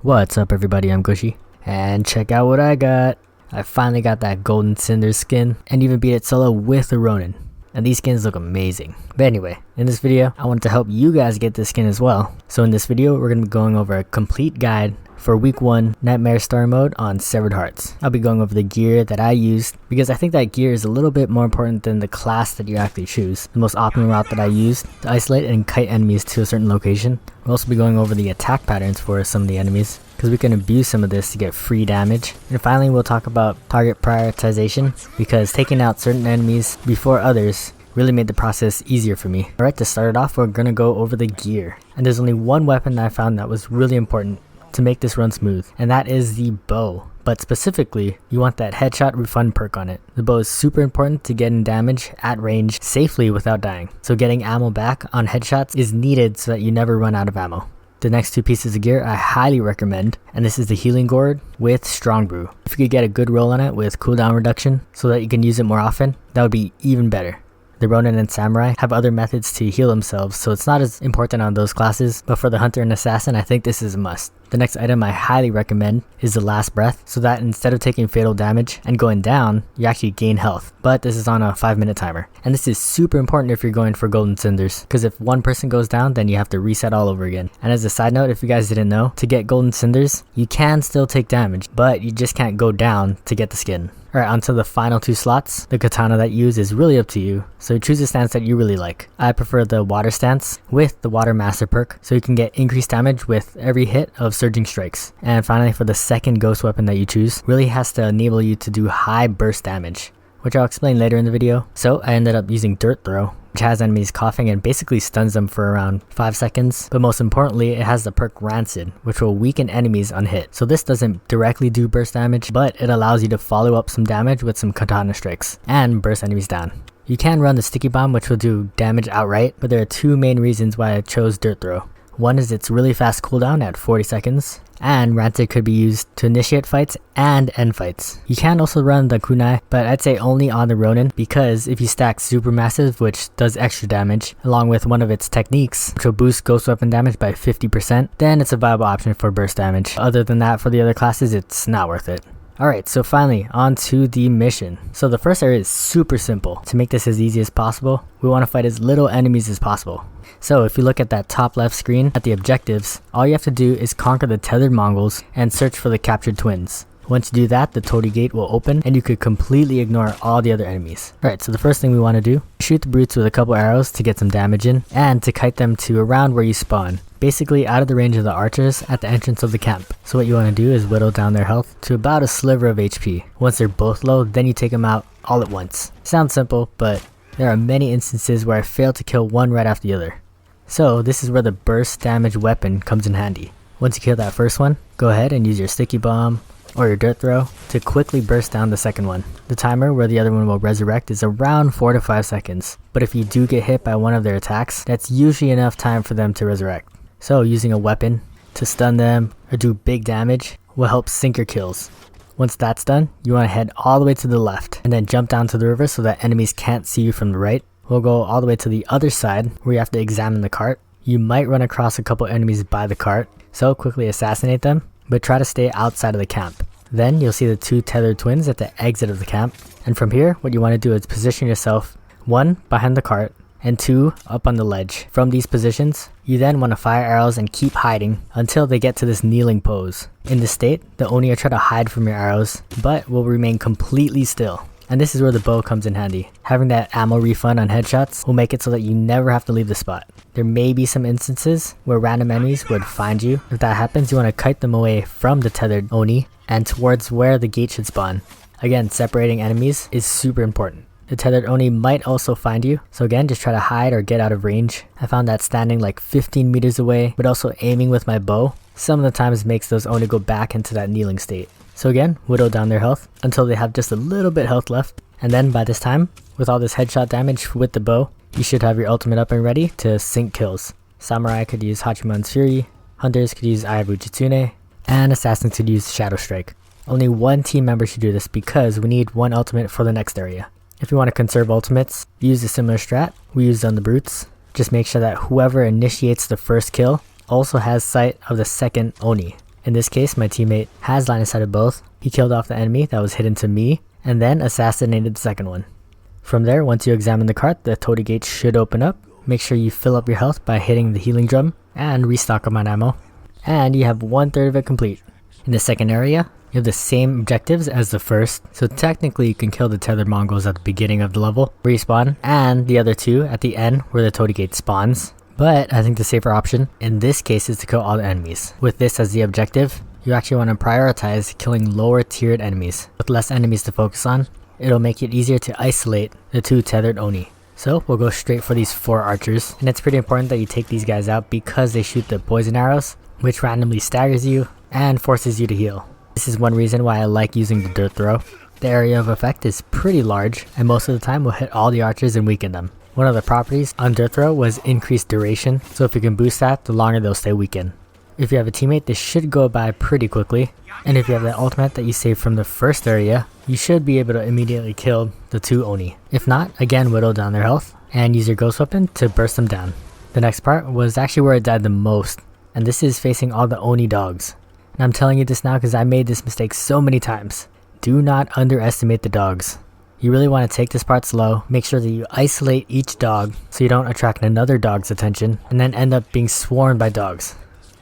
What's up everybody, I'm Gooshy, and check out what I got. I finally got that golden Cinders skin, and even beat it solo with a Ronin. And these skins look amazing. But anyway, in this video, I wanted to help you guys get this skin as well. So in this video, we're going to be going over a complete guide for week 1 Nightmare Story Mode on Severed Hearts. I'll be going over the gear that I used, because I think that gear is a little bit more important than the class that you actually choose. The most optimal route that I used to isolate and kite enemies to a certain location. We'll also be going over the attack patterns for some of the enemies, because we can abuse some of this to get free damage. And finally, we'll talk about target prioritization, because taking out certain enemies before others really made the process easier for me. Alright, to start it off, we're gonna go over the gear. And there's only one weapon that I found that was really important to make this run smooth, and that is the bow. But specifically, you want that headshot refund perk on it. The bow is super important to getting damage at range safely without dying. So getting ammo back on headshots is needed so that you never run out of ammo. The next 2 pieces of gear I highly recommend, and this is the healing gourd with strong brew. If you could get a good roll on it with cooldown reduction so that you can use it more often, that would be even better. The Ronin and Samurai have other methods to heal themselves, so it's not as important on those classes, but for the Hunter and Assassin, I think this is a must. The next item I highly recommend is the Last Breath, so that instead of taking fatal damage and going down, you actually gain health. But this is on a 5-minute timer. And this is super important if you're going for Golden Cinders, because if one person goes down, then you have to reset all over again. And as a side note, if you guys didn't know, to get Golden Cinders, you can still take damage, but you just can't go down to get the skin. Alright, onto the final 2 slots. The katana that you use is really up to you, so choose a stance that you really like. I prefer the water stance with the water master perk, so you can get increased damage with every hit of surging strikes. And finally, for the second ghost weapon that you choose, really has to enable you to do high burst damage, which I'll explain later in the video. So I ended up using Dirt Throw, which has enemies coughing and basically stuns them for around 5 seconds. But most importantly, it has the perk Rancid, which will weaken enemies on hit. So this doesn't directly do burst damage, but it allows you to follow up some damage with some katana strikes and burst enemies down. You can run the Sticky Bomb, which will do damage outright, but there are 2 main reasons why I chose Dirt Throw. One is its really fast cooldown at 40 seconds, and Rancid could be used to initiate fights and end fights. You can also run the Kunai, but I'd say only on the Ronin, because if you stack Supermassive, which does extra damage, along with one of its techniques, which will boost ghost weapon damage by 50%, then it's a viable option for burst damage. Other than that, for the other classes, it's not worth it. Alright, so finally, on to the mission. So the first area is super simple. To make this as easy as possible, we want to fight as little enemies as possible. So if you look at that top left screen at the objectives, all you have to do is conquer the tethered Mongols and search for the captured twins. Once you do that, the Toady Gate will open and you could completely ignore all the other enemies. Alright, so the first thing we want to do, shoot the brutes with a couple arrows to get some damage in, and to kite them to around where you spawn. Basically out of the range of the archers at the entrance of the camp. So what you want to do is whittle down their health to about a sliver of HP. Once they're both low, then you take them out all at once. Sounds simple, but there are many instances where I failed to kill one right after the other. So this is where the burst damage weapon comes in handy. Once you kill that first one, go ahead and use your Sticky Bomb or your Dirt Throw to quickly burst down the second one. The timer where the other one will resurrect is around 4 to 5 seconds, but if you do get hit by one of their attacks, that's usually enough time for them to resurrect. So using a weapon to stun them or do big damage will help sink your kills. Once that's done, you want to head all the way to the left and then jump down to the river so that enemies can't see you from the right. We'll go all the way to the other side where you have to examine the cart. You might run across a couple enemies by the cart, so quickly assassinate them, but try to stay outside of the camp. Then you'll see the 2 tethered twins at the exit of the camp, and from here what you want to do is position yourself 1 behind the cart and 2 up on the ledge. From these positions, you then want to fire arrows and keep hiding until they get to this kneeling pose. In this state, the Oni will try to hide from your arrows, but will remain completely still. And this is where the bow comes in handy. Having that ammo refund on headshots will make it so that you never have to leave the spot. There may be some instances where random enemies would find you. If that happens, you want to kite them away from the tethered Oni and towards where the gate should spawn. Again, separating enemies is super important. The tethered Oni might also find you, so again, just try to hide or get out of range. I found that standing like 15 meters away, but also aiming with my bow, some of the times makes those Oni go back into that kneeling state. So again, whittle down their health until they have just a little bit health left, and then by this time, with all this headshot damage with the bow, you should have your ultimate up and ready to sink kills. Samurai could use Hachiman's Fury, Hunters could use Eye of Ujitsune, and Assassins could use Shadow Strike. Only 1 team member should do this because we need 1 ultimate for the next area. If you want to conserve ultimates, use a similar strat we used on the brutes. Just make sure that whoever initiates the first kill also has sight of the second Oni. In this case, my teammate has line of sight of both. He killed off the enemy that was hidden to me, and then assassinated the second one. From there, once you examine the cart, the totem gate should open up. Make sure you fill up your health by hitting the healing drum, and restock on ammo. And you have 1/3 of it complete. In the second area, you have the same objectives as the first, so technically you can kill the tethered Mongols at the beginning of the level, respawn, and the other two at the end where the totem gate spawns. But I think the safer option in this case is to kill all the enemies. With this as the objective, you actually want to prioritize killing lower tiered enemies. With less enemies to focus on, it'll make it easier to isolate the 2 tethered Oni. So we'll go straight for these 4 archers, and it's pretty important that you take these guys out because they shoot the poison arrows, which randomly staggers you and forces you to heal. This is one reason why I like using the dirt throw. The area of effect is pretty large, and most of the time will hit all the archers and weaken them. One of the properties on dirt throw was increased duration, so if you can boost that, the longer they'll stay weakened. If you have a teammate, this should go by pretty quickly, and if you have that ultimate that you saved from the first area, you should be able to immediately kill the 2 Oni. If not, again whittle down their health, and use your ghost weapon to burst them down. The next part was actually where I died the most, and this is facing all the Oni dogs. And I'm telling you this now because I made this mistake so many times. Do not underestimate the dogs. You really want to take this part slow, make sure that you isolate each dog so you don't attract another dog's attention, and then end up being swarmed by dogs.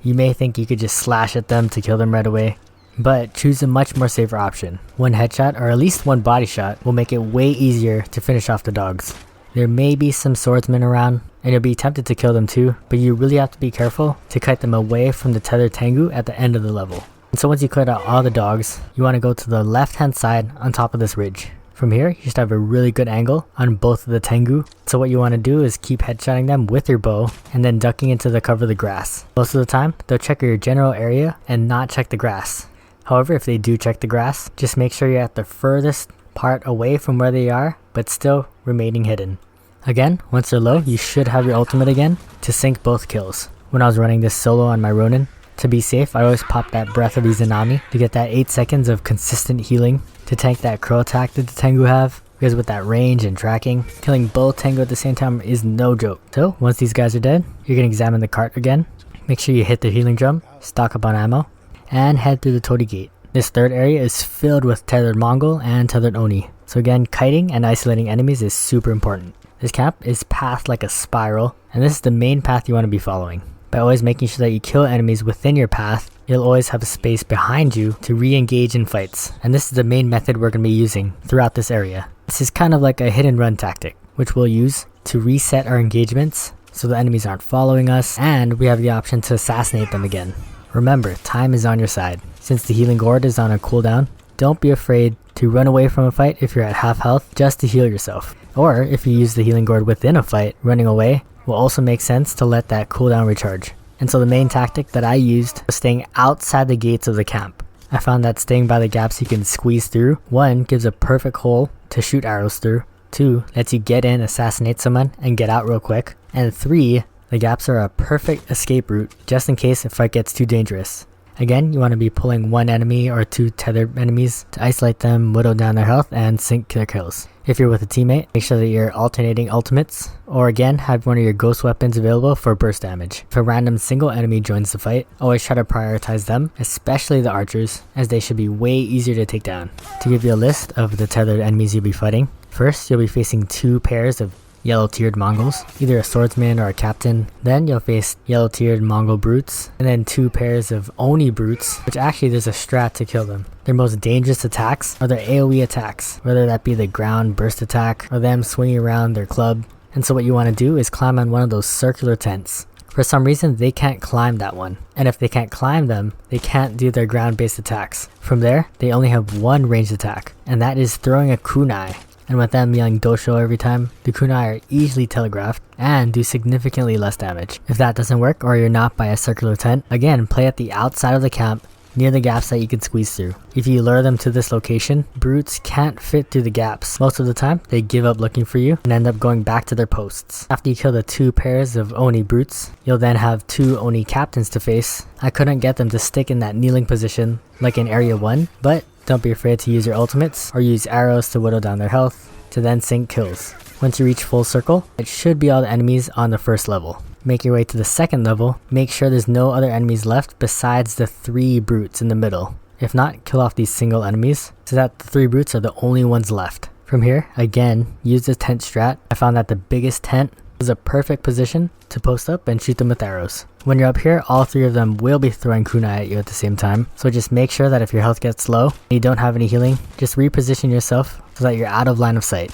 You may think you could just slash at them to kill them right away, but choose a much more safer option. One headshot or at least one body shot will make it way easier to finish off the dogs. There may be some swordsmen around, and you'll be tempted to kill them too, but you really have to be careful to kite them away from the tethered Tengu at the end of the level. And so once you cleared out all the dogs, you want to go to the left hand side on top of this ridge. From here, you should have a really good angle on both of the Tengu. So what you want to do is keep headshotting them with your bow and then ducking into the cover of the grass. Most of the time, they'll check your general area and not check the grass. However, if they do check the grass, just make sure you're at the furthest part away from where they are, but still remaining hidden. Again, once they're low, you should have your ultimate again to sync both kills. When I was running this solo on my Ronin, to be safe, I always pop that Breath of Izanami to get that 8 seconds of consistent healing to tank that crow attack that the Tengu have, because with that range and tracking, killing both Tengu at the same time is no joke. So once these guys are dead, you're going to examine the cart again, make sure you hit the healing drum, stock up on ammo, and head through the totem gate. This third area is filled with tethered Mongol and tethered Oni, so again, kiting and isolating enemies is super important. This camp is pathed like a spiral, and this is the main path you want to be following. By always making sure that you kill enemies within your path, you'll always have a space behind you to re-engage in fights. And this is the main method we're going to be using throughout this area. This is kind of like a hit and run tactic, which we'll use to reset our engagements so the enemies aren't following us, and we have the option to assassinate them again. Remember, time is on your side. Since the healing gourd is on a cooldown, don't be afraid to run away from a fight if you're at half health just to heal yourself. Or if you use the healing gourd within a fight, running away will also make sense to let that cooldown recharge. And so the main tactic that I used was staying outside the gates of the camp. I found that staying by the gaps you can squeeze through, 1, gives a perfect hole to shoot arrows through, 2, lets you get in, assassinate someone, and get out real quick, and 3, the gaps are a perfect escape route just in case the fight gets too dangerous. Again, you want to be pulling 1 enemy or 2 tethered enemies to isolate them, whittle down their health, and sync their kills. If you're with a teammate, make sure that you're alternating ultimates, or again, have one of your ghost weapons available for burst damage. If a random single enemy joins the fight, always try to prioritize them, especially the archers, as they should be way easier to take down. To give you a list of the tethered enemies you'll be fighting, first you'll be facing 2 pairs of yellow-tiered Mongols, either a swordsman or a captain. Then you'll face yellow-tiered Mongol brutes, and then 2 pairs of Oni brutes, which actually there's a strat to kill them. Their most dangerous attacks are their AoE attacks, whether that be the ground burst attack or them swinging around their club. And so what you want to do is climb on one of those circular tents. For some reason, they can't climb that one, and if they can't climb them, they can't do their ground-based attacks. From there, they only have 1 ranged attack, and that is throwing a kunai. And with them yelling dosho every time, the kunai are easily telegraphed and do significantly less damage. If that doesn't work or you're not by a circular tent, again, play at the outside of the camp near the gaps that you can squeeze through. If you lure them to this location, brutes can't fit through the gaps. Most of the time, they give up looking for you and end up going back to their posts. After you kill the 2 pairs of Oni brutes, you'll then have 2 Oni captains to face. I couldn't get them to stick in that kneeling position like in Area 1, but don't be afraid to use your ultimates or use arrows to whittle down their health to then sync kills. Once you reach full circle, it should be all the enemies on the first level. Make your way to the second level, make sure there's no other enemies left besides the 3 brutes in the middle. If not, kill off these single enemies so that the 3 brutes are the only ones left. From here, again, use the tent strat. I found that the biggest tent is a perfect position to post up and shoot them with arrows. When you're up here, all 3 of them will be throwing kunai at you at the same time, so just make sure that if your health gets low and you don't have any healing, just reposition yourself so that you're out of line of sight.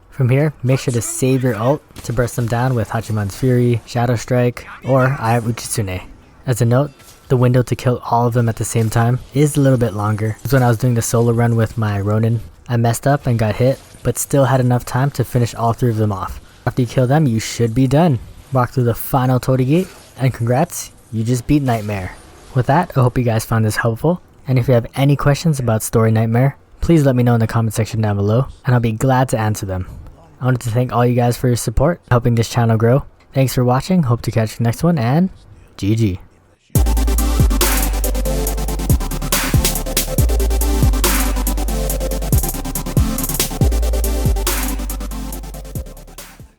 From here, make sure to save your ult to burst them down with Hachiman's Fury, Shadow Strike, or Eye of Uchitsune. As a note, the window to kill all of them at the same time is a little bit longer. It's when I was doing the solo run with my Ronin. I messed up and got hit, but still had enough time to finish all 3 of them off. After you kill them, you should be done. Walk through the final Torii Gate, and congrats, you just beat Nightmare. With that, I hope you guys found this helpful, and if you have any questions about Story Nightmare, please let me know in the comment section down below, and I'll be glad to answer them. I wanted to thank all you guys for your support, helping this channel grow. Thanks for watching, hope to catch you next one, and GG.